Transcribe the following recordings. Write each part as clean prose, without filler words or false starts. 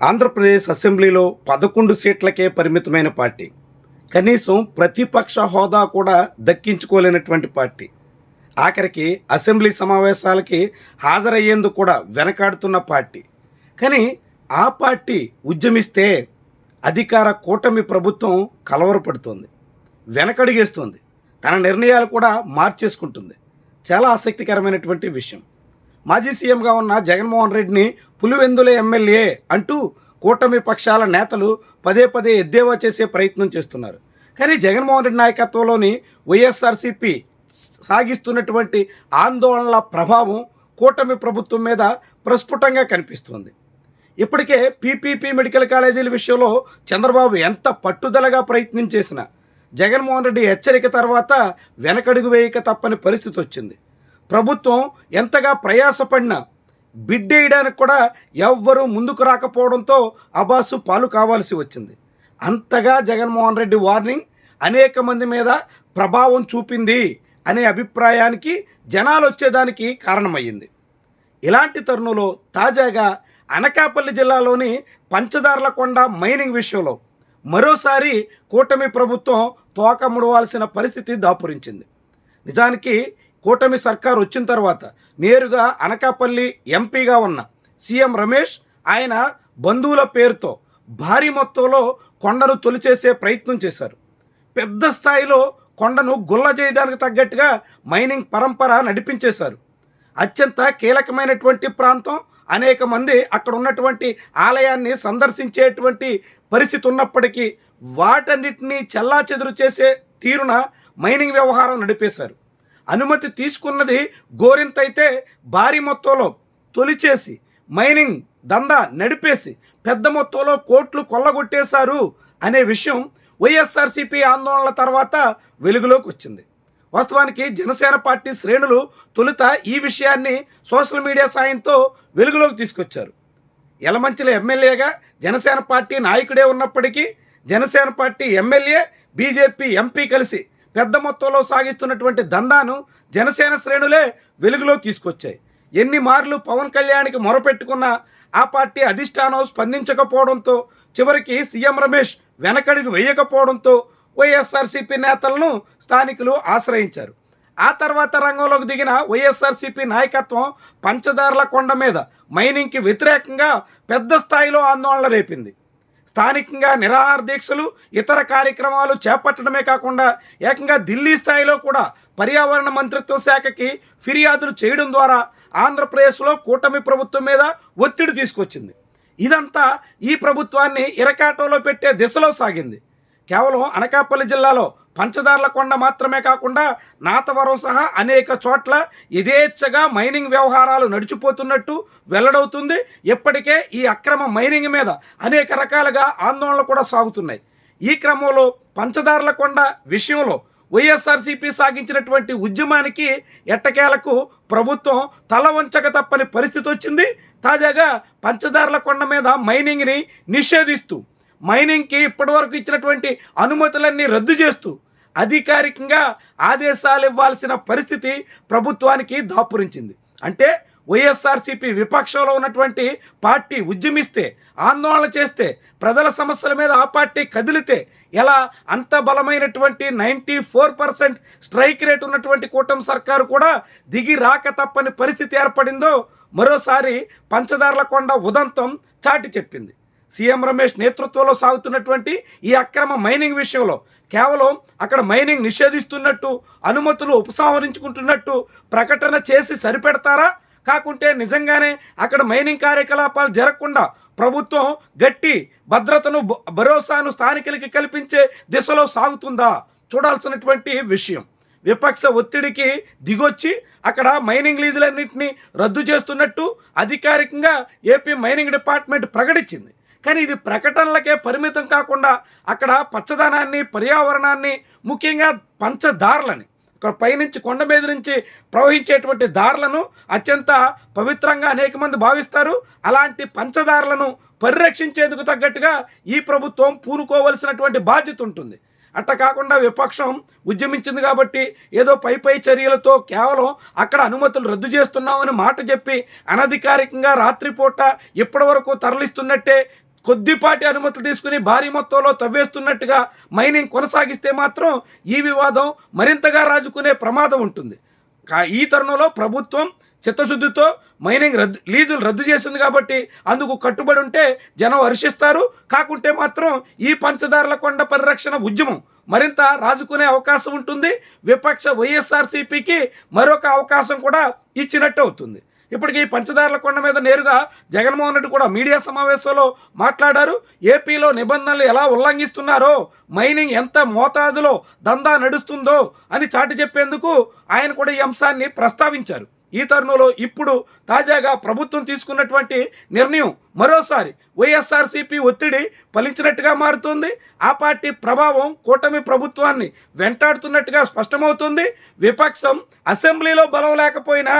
ఆంధ్రప్రదేశ్ అసెంబ్లీలో 11 సీట్లకే పరిమితమైన పార్టీ. కనీసం ప్రతిపక్ష హోదా కూడా దక్కించుకోలేనటువంటి పార్టీ. ఆఖరికి అసెంబ్లీ సమావేశాలకి హాజరయ్యేందుకు కూడా వెనకాడుతున్న పార్టీ. కానీ ఆ పార్టీ ఉద్యమిస్తే అధికార కూటమి ప్రభుత్వం కలవరపడుతోంది, వెనకడుగేస్తుంది, తన నిర్ణయాలు కూడా మార్చేసుకుంటుంది. చాలా ఆసక్తికరమైనటువంటి విషయం. మాజీ సీఎంగా ఉన్న జగన్మోహన్ రెడ్డిని పులివెందుల ఎమ్మెల్యే అంటూ కూటమి పక్షాల నేతలు పదే పదే ఎద్దేవా చేసే ప్రయత్నం చేస్తున్నారు. కానీ జగన్మోహన్ రెడ్డి నాయకత్వంలోని వైఎస్ఆర్సీపీ సాగిస్తున్నటువంటి ఆందోళనల ప్రభావం కూటమి ప్రభుత్వం మీద ప్రస్ఫుటంగా కనిపిస్తుంది. ఇప్పటికే పీపీపీ మెడికల్ కాలేజీల విషయంలో చంద్రబాబు ఎంత పట్టుదలగా ప్రయత్నం చేసినా జగన్మోహన్ రెడ్డి హెచ్చరిక తర్వాత వెనకడుగు వేయక తప్పని పరిస్థితి వచ్చింది. ప్రభుత్వం ఎంతగా ప్రయాసపడినా బిడ్డేయడానికి కూడా ఎవ్వరూ ముందుకు రాకపోవడంతో అబాసు పాలు కావాల్సి వచ్చింది. అంతగా జగన్మోహన్ రెడ్డి వార్నింగ్ అనేక మంది మీద ప్రభావం చూపింది అనే అభిప్రాయానికి జనాలు వచ్చేదానికి కారణమయ్యింది. ఇలాంటి తరుణంలో తాజాగా అనకాపల్లి జిల్లాలోని పంచదార్లకొండ మైనింగ్ విషయంలో మరోసారి కూటమి ప్రభుత్వం తోక ముడవాల్సిన పరిస్థితి దాపురించింది. నిజానికి కూటమి సర్కారు వచ్చిన తర్వాత నేరుగా అనకాపల్లి ఎంపీగా ఉన్న సీఎం రమేష్ ఆయన బంధువుల పేరుతో భారీ మొత్తంలో కొండను తొలిచేసే ప్రయత్నం చేశారు. పెద్ద స్థాయిలో కొండను గుల్ల చేయడానికి తగ్గట్టుగా మైనింగ్ పరంపర నడిపించేశారు. అత్యంత కీలకమైనటువంటి ప్రాంతం, అనేక మంది అక్కడ ఉన్నటువంటి ఆలయాన్ని సందర్శించేటువంటి పరిస్థితి ఉన్నప్పటికీ వాటన్నిటినీ చెల్లాచెదురు చేసే తీరున మైనింగ్ వ్యవహారం నడిపేశారు. అనుమతి తీసుకున్నది గోరింతైతే భారీ మొత్తంలో తొలిచేసి మైనింగ్ దందా నడిపేసి పెద్ద మొత్తంలో కోట్లు కొల్లగొట్టేశారు అనే విషయం వైఎస్ఆర్సీపీ ఆందోళనల తర్వాత వెలుగులోకి వచ్చింది. వాస్తవానికి జనసేన పార్టీ శ్రేణులు తొలుత ఈ విషయాన్ని సోషల్ మీడియా సాయంతో వెలుగులోకి తీసుకొచ్చారు. యలమంచిల ఎమ్మెల్యేగా జనసేన పార్టీ నాయకుడే ఉన్నప్పటికీ Janasena party MLA, BJP MP కలిసి పెద్ద మొత్తంలో సాగిస్తున్నటువంటి దందాను జనసేన శ్రేణులే వెలుగులో తీసుకొచ్చాయి. ఎన్ని మార్లు పవన్ కళ్యాణ్కి మొరపెట్టుకున్నా ఆ పార్టీ అధిష్టానం స్పందించకపోవడంతో చివరికి సీఎం రమేష్ వెనకడుగు వేయకపోవడంతో వైఎస్ఆర్సీపీ నేతలను స్థానికులు ఆశ్రయించారు. ఆ తర్వాత రంగంలోకి దిగిన వైఎస్ఆర్సీపీ నాయకత్వం పంచదార్లకొండ మీద మైనింగ్కి వ్యతిరేకంగా పెద్ద స్థాయిలో ఆందోళన రేపింది. స్థానికంగా నిరాహార దీక్షలు, ఇతర కార్యక్రమాలు చేపట్టడమే కాకుండా ఏకంగా ఢిల్లీ స్థాయిలో కూడా పర్యావరణ మంత్రిత్వ శాఖకి ఫిర్యాదులు చేయడం ద్వారా ఆంధ్రప్రదేశ్లో కూటమి ప్రభుత్వం మీద ఒత్తిడి తీసుకొచ్చింది. ఇదంతా ఈ ప్రభుత్వాన్ని ఇరకాటంలో పెట్టే దిశలో సాగింది. కేవలం అనకాపల్లి జిల్లాలో పంచదార్లకొండ మాత్రమే కాకుండా నాతవరం సహా అనేక చోట్ల యథేచ్ఛగా మైనింగ్ వ్యవహారాలు నడిచిపోతున్నట్టు వెల్లడవుతుంది. ఇప్పటికే ఈ అక్రమ మైనింగ్ మీద అనేక రకాలుగా ఆందోళనలు కూడా సాగుతున్నాయి. ఈ క్రమంలో పంచదార్లకొండ విషయంలో వైఎస్ఆర్సీపీ సాగించినటువంటి ఉద్యమానికి ఎట్టకేలకు ప్రభుత్వం తల వంచక తప్పని పరిస్థితి వచ్చింది. తాజాగా పంచదార్లకొండ మీద మైనింగ్ని నిషేధిస్తూ, మైనింగ్కి ఇప్పటివరకు ఇచ్చినటువంటి అనుమతులన్నీ రద్దు చేస్తూ అధికారికంగా ఆదేశాలు ఇవ్వాల్సిన పరిస్థితి ప్రభుత్వానికి దాపురించింది. అంటే వైఎస్ఆర్సీపీ విపక్షంలో ఉన్నటువంటి పార్టీ ఉద్యమిస్తే, ఆందోళన చేస్తే, ప్రజల సమస్యల మీద ఆ పార్టీ కదిలితే ఎలా అంత బలమైనటువంటి 94% స్ట్రైక్ రేట్ ఉన్నటువంటి కూటమి సర్కారు కూడా దిగి రాక తప్పని పరిస్థితి ఏర్పడిందో మరోసారి పంచదార్లకొండ ఉదంతం చాటి చెప్పింది. సీఎం రమేష్ నేతృత్వంలో సాగుతున్నటువంటి ఈ అక్రమ మైనింగ్ విషయంలో కేవలం అక్కడ మైనింగ్ నిషేధిస్తున్నట్టు, అనుమతులు ఉపసంహరించుకుంటున్నట్టు ప్రకటన చేసి సరిపెడతారా? కాకుంటే నిజంగానే అక్కడ మైనింగ్ కార్యకలాపాలు జరగకుండా ప్రభుత్వం గట్టి భద్రతను, భరోసాను స్థానికులకి కల్పించే దిశలో సాగుతుందా చూడాల్సినటువంటి విషయం. విపక్ష ఒత్తిడికి దిగొచ్చి అక్కడ మైనింగ్ లీజులన్నింటినీ రద్దు చేస్తున్నట్టు అధికారికంగా ఏపీ మైనింగ్ డిపార్ట్మెంట్ ప్రకటించింది. కానీ ఇది ప్రకటనలకే పరిమితం కాకుండా అక్కడ పచ్చదనాన్ని, పర్యావరణాన్ని, ముఖ్యంగా పంచదారులని, ఇక్కడ పైనుంచి కొండ మీద నుంచి ప్రవహించేటువంటి దారులను అత్యంత పవిత్రంగా అనేక మంది భావిస్తారు. అలాంటి పంచదారులను పరిరక్షించేందుకు తగ్గట్టుగా ఈ ప్రభుత్వం పూనుకోవలసినటువంటి బాధ్యత ఉంటుంది. అట్ట కాకుండా విపక్షం ఉద్యమించింది కాబట్టి ఏదో పై చర్యలతో కేవలం అక్కడ అనుమతులు రద్దు చేస్తున్నామని మాట చెప్పి అనధికారికంగా రాత్రిపూట ఇప్పటి వరకు తరలిస్తున్నట్టే కొద్దిపాటి అనుమతులు తీసుకుని భారీ మొత్తంలో తవ్వేస్తున్నట్టుగా మైనింగ్ కొనసాగిస్తే మాత్రం ఈ వివాదం మరింతగా రాజుకునే ప్రమాదం ఉంటుంది. ఈ తరుణంలో ప్రభుత్వం చిత్తశుద్ధితో మైనింగ్ లీజులు రద్దు చేసింది కాబట్టి అందుకు కట్టుబడి ఉంటే జనం హర్షిస్తారు. కాకుంటే మాత్రం ఈ పంచదారుల కొండ పరిరక్షణ ఉద్యమం మరింత రాజుకునే అవకాశం ఉంటుంది. విపక్ష వైఎస్ఆర్సీపీకి మరొక అవకాశం కూడా ఇచ్చినట్టు అవుతుంది. ఇప్పటికీ ఈ పంచదారుల కొండ మీద నేరుగా జగన్మోహన్ రెడ్డి కూడా మీడియా సమావేశంలో మాట్లాడారు. ఏపీలో నిబంధనలు ఎలా ఉల్లంఘిస్తున్నారో, మైనింగ్ ఎంత మోతాదులో దందా నడుస్తుందో అని చాటి చెప్పేందుకు ఆయన కూడా ఈ అంశాన్ని ప్రస్తావించారు. ఈ తరుణంలో ఇప్పుడు తాజాగా ప్రభుత్వం తీసుకున్నటువంటి నిర్ణయం మరోసారి వైఎస్ఆర్సీపీ ఒత్తిడి ఫలించినట్టుగా మారుతుంది. ఆ పార్టీ ప్రభావం కూటమి ప్రభుత్వాన్ని వెంటాడుతున్నట్టుగా స్పష్టమవుతుంది. విపక్షం అసెంబ్లీలో బలం లేకపోయినా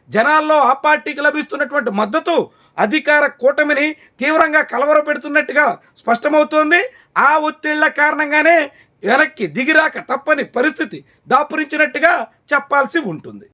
జనాల్లో ఆ పార్టీకి లభిస్తున్నటువంటి మద్దతు అధికార కూటమిని తీవ్రంగా కలవరపెడుతున్నట్టుగా స్పష్టమవుతోంది. ఆ ఒత్తిళ్ల కారణంగానే వెనక్కి దిగిరాక తప్పని పరిస్థితి దాపురించినట్టుగా చెప్పాల్సి ఉంటుంది.